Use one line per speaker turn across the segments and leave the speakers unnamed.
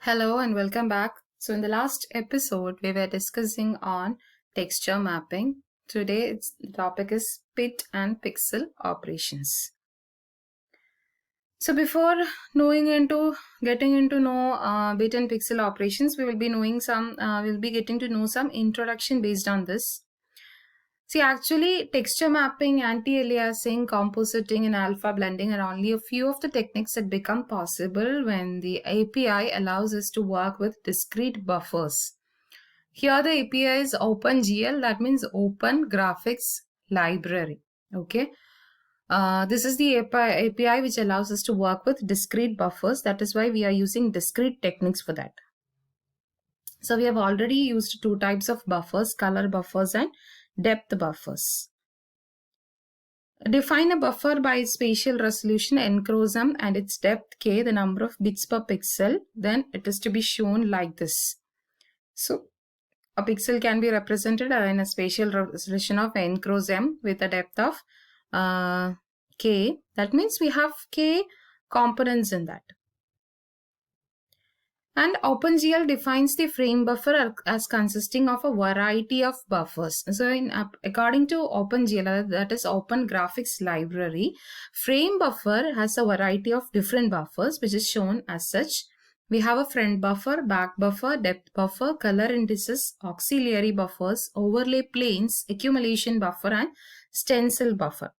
Hello and welcome back. So in the last episode, we were discussing on texture mapping. Today, the topic is bit and pixel operations. So before getting into know bit and pixel operations, we will be getting to know some introduction based on this. See, actually, texture mapping, anti-aliasing, compositing, and alpha blending are only a few of the techniques that become possible when the API allows us to work with discrete buffers. Here, the API is OpenGL, that means Open Graphics Library. Okay. This is the API which allows us to work with discrete buffers. That is why we are using discrete techniques for that. So we have already used two types of buffers, color buffers and depth buffers. Define a buffer by its spatial resolution n cross m and its depth k, the number of bits per pixel. Then it is to be shown like this. So a pixel can be represented in a spatial resolution of n cross m with a depth of k. That means we have k components in that. And OpenGL defines the frame buffer as consisting of a variety of buffers. So according to OpenGL, that is Open Graphics Library, frame buffer has a variety of different buffers which is shown as such. We have a front buffer, back buffer, depth buffer, color indices, auxiliary buffers, overlay planes, accumulation buffer and stencil buffer.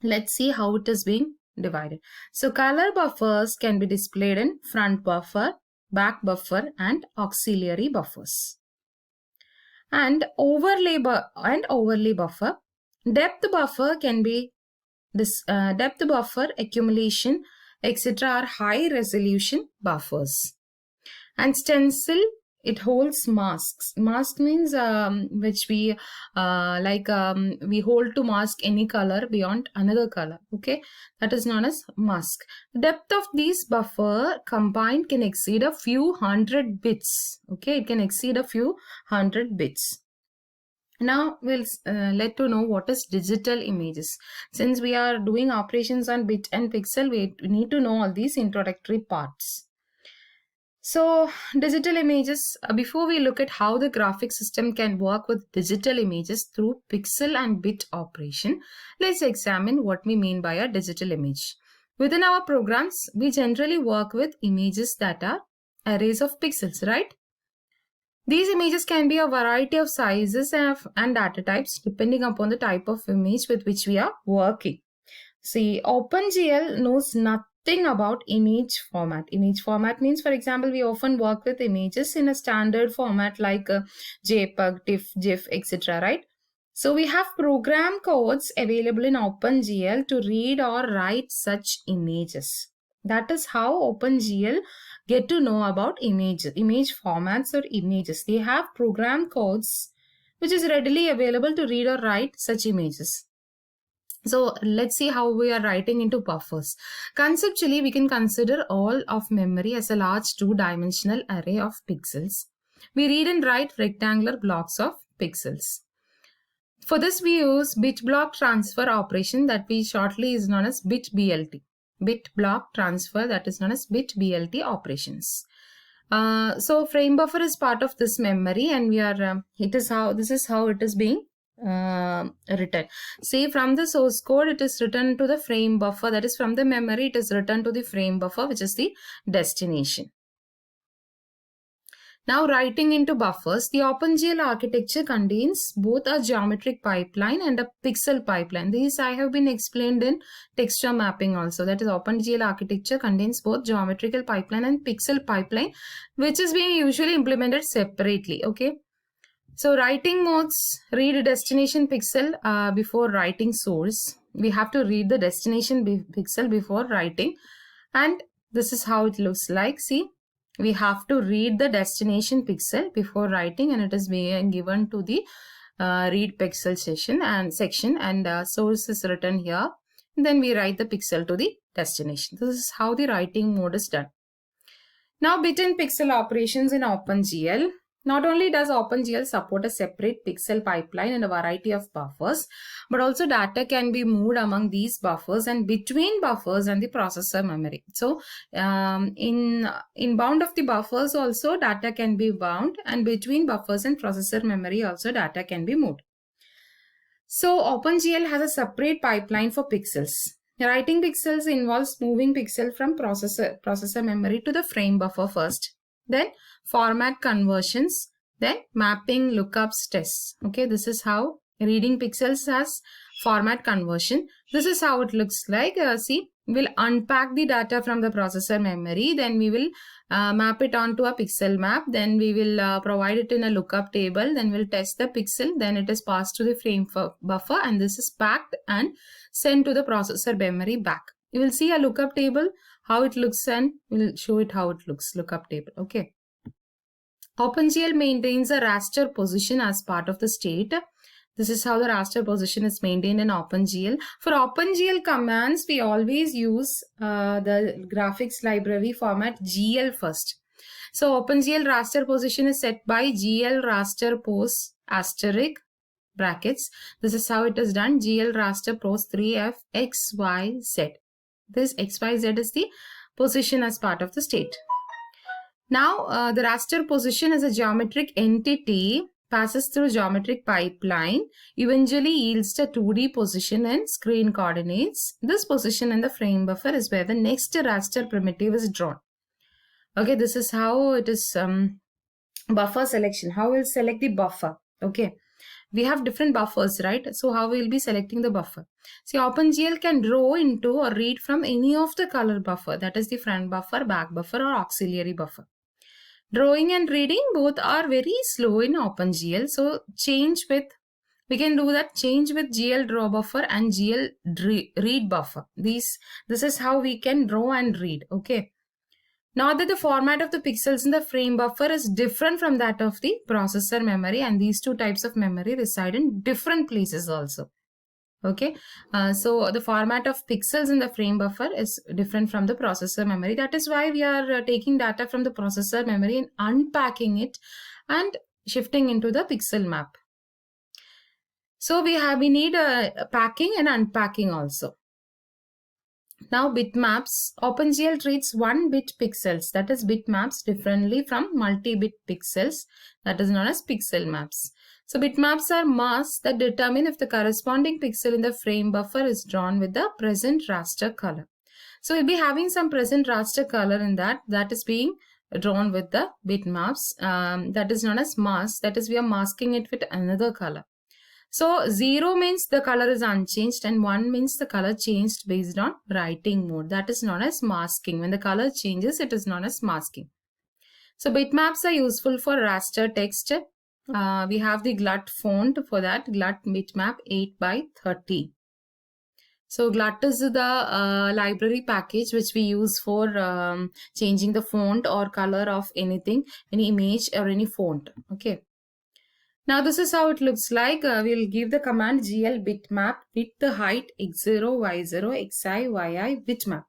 Let's see how it is being divided. So color buffers can be displayed in front buffer, back buffer and auxiliary buffers. And overlay buffer, depth buffer can be depth buffer, accumulation, etc. are high resolution buffers. And stencil, it holds masks. Mask means which we we hold to mask any color beyond another color. Okay, that is known as mask. Depth of these buffer combined can exceed a few hundred bits. Okay, it can exceed a few hundred bits. Now we'll let to know what is digital images. Since we are doing operations on bit and pixel, we need to know all these introductory parts. So digital images, before we look at how the graphic system can work with digital images through pixel and bit operation, let's examine what we mean by a digital image. Within our programs, we generally work with images that are arrays of pixels, right? These images can be a variety of sizes and data types depending upon the type of image with which we are working. See, OpenGL knows nothing about image format. Image format means, for example, we often work with images in a standard format like JPEG, TIFF, GIF, etc. Right? So we have program codes available in OpenGL to read or write such images. That is how OpenGL get to know about image formats or images. They have program codes which is readily available to read or write such images. So let's see how we are writing into buffers. Conceptually, we can consider all of memory as a large two-dimensional array of pixels. We read and write rectangular blocks of pixels. For this, we use bit block transfer operation that we shortly is known as bit BLT. Bit block transfer, that is known as bit BLT operations. So frame buffer is part of this memory, and this is how it is being written. See, from the source code it is written to the frame buffer, that is from the memory it is written to the frame buffer, which is the destination. Now writing into buffers, the OpenGL architecture contains both a geometric pipeline and a pixel pipeline. These I have been explained in texture mapping also. That is, OpenGL architecture contains both geometrical pipeline and pixel pipeline, which is being usually implemented separately. Okay. So writing modes, read destination pixel before writing source. We have to read the destination pixel before writing, and this is how it looks like. See, we have to read the destination pixel before writing, and it is being given to the read pixel section and source is written here. And then we write the pixel to the destination. This is how the writing mode is done. Now bit and pixel operations in OpenGL. Not only does OpenGL support a separate pixel pipeline and a variety of buffers, but also data can be moved among these buffers and between buffers and the processor memory. So in bound of the buffers also data can be bound, and between buffers and processor memory also data can be moved. So OpenGL has a separate pipeline for pixels. Writing pixels involves moving pixel from processor memory to the frame buffer first, then format conversions, then mapping, lookups, tests. Okay, this is how reading pixels has format conversion. This is how it looks like. See, we'll unpack the data from the processor memory, then we will map it onto a pixel map, then we will provide it in a lookup table, then we'll test the pixel, then it is passed to the frame buffer, and this is packed and sent to the processor memory back. You will see a lookup table, how it looks, and we'll show it how it looks, lookup table. Okay. OpenGL maintains a raster position as part of the state. This is how the raster position is maintained in OpenGL. For OpenGL commands, we always use the graphics library format GL first. So OpenGL raster position is set by GL raster pos asterisk brackets. This is how it is done. GL raster pos 3F XYZ. This XYZ is the position as part of the state. Now, the raster position is a geometric entity, passes through geometric pipeline, eventually yields a 2D position and screen coordinates. This position in the frame buffer is where the next raster primitive is drawn. Okay, this is how it is buffer selection. How we'll select the buffer. Okay, we have different buffers, right? So how we'll be selecting the buffer? See, OpenGL can draw into or read from any of the color buffer, that is the front buffer, back buffer, or auxiliary buffer. Drawing and reading both are very slow in OpenGL. So we can do that change with GL draw buffer and GL read buffer. This is how we can draw and read. Okay. Now that the format of the pixels in the frame buffer is different from that of the processor memory, and these two types of memory reside in different places also. Okay, so the format of pixels in the frame buffer is different from the processor memory. That is why we are taking data from the processor memory and unpacking it and shifting into the pixel map. So we need packing and unpacking also. Now bitmaps. OpenGL treats 1-bit pixels, that is bitmaps, differently from multi-bit pixels, that is known as pixel maps. So bitmaps are masks that determine if the corresponding pixel in the frame buffer is drawn with the present raster color. So we'll be having some present raster color in that is being drawn with the bitmaps. That is known as mask, that is we are masking it with another color. So 0 means the color is unchanged and 1 means the color changed based on writing mode. That is known as masking. When the color changes, it is known as masking. So bitmaps are useful for raster text. We have the GLUT font for that, GLUT bitmap 8x30. So GLUT is the library package which we use for changing the font or color of anything, any image or any font. Okay. Now this is how it looks like. We'll give the command GL bitmap width height x0, y0, xi, yi bitmap.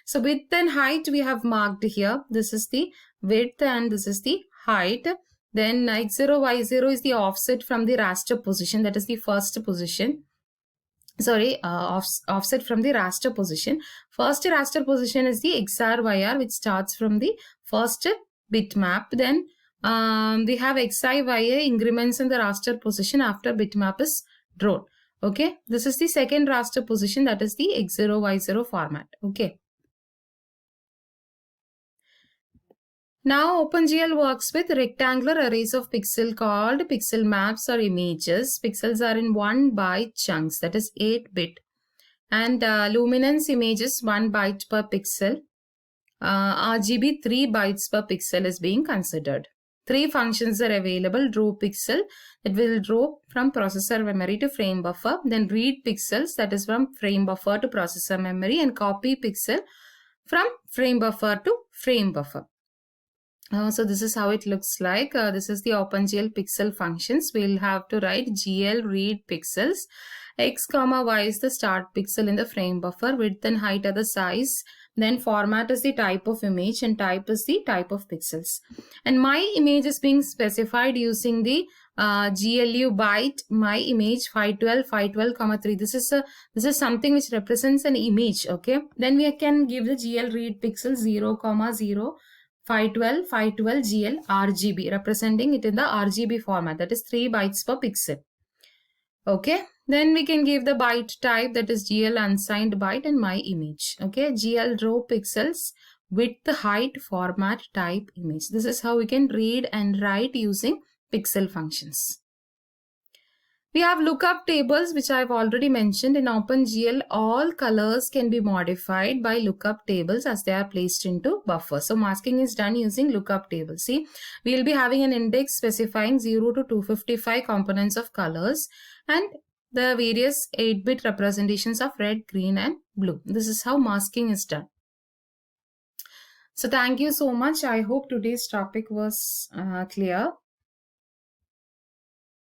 So width and height we have marked here. This is the width and this is the height. Then x0, y0 is the offset from the raster position. That is the first position. Sorry, offset from the raster position. First raster position is the XR, YR, which starts from the first bitmap. Then we have xi, yi increments in the raster position after bitmap is drawn. Okay, this is the second raster position, that is the x0, y0 format. Okay. Now OpenGL works with rectangular arrays of pixel called pixel maps or images. Pixels are in 1 byte chunks, that is 8-bit. And luminance images 1 byte per pixel. RGB 3 bytes per pixel is being considered. 3 functions are available. Draw pixel, that will draw from processor memory to frame buffer. Then read pixels, that is from frame buffer to processor memory. And copy pixel from frame buffer to frame buffer. So this is how it looks like. This is the OpenGL pixel functions. We'll have to write GL read pixels. X, y is the start pixel in the frame buffer. Width and height are the size Then format is the type of image and type is the type of pixels. And my image is being specified using the GLU byte my image 512, 3. This is something which represents an image. Okay, then we can give the GL read pixel 0,0 512 GL RGB, representing it in the RGB format, that is 3 bytes per pixel. Okay, then we can give the byte type, that is GL unsigned byte and my image. Okay, GL row pixels width height format type image. This is how we can read and write using pixel functions. We have lookup tables, which I've already mentioned. In OpenGL, all colors can be modified by lookup tables as they are placed into buffer. So masking is done using lookup tables. See, we will be having an index specifying 0 to 255 components of colors and the various 8-bit representations of red, green and blue. This is how masking is done. So thank you so much. I hope today's topic was clear.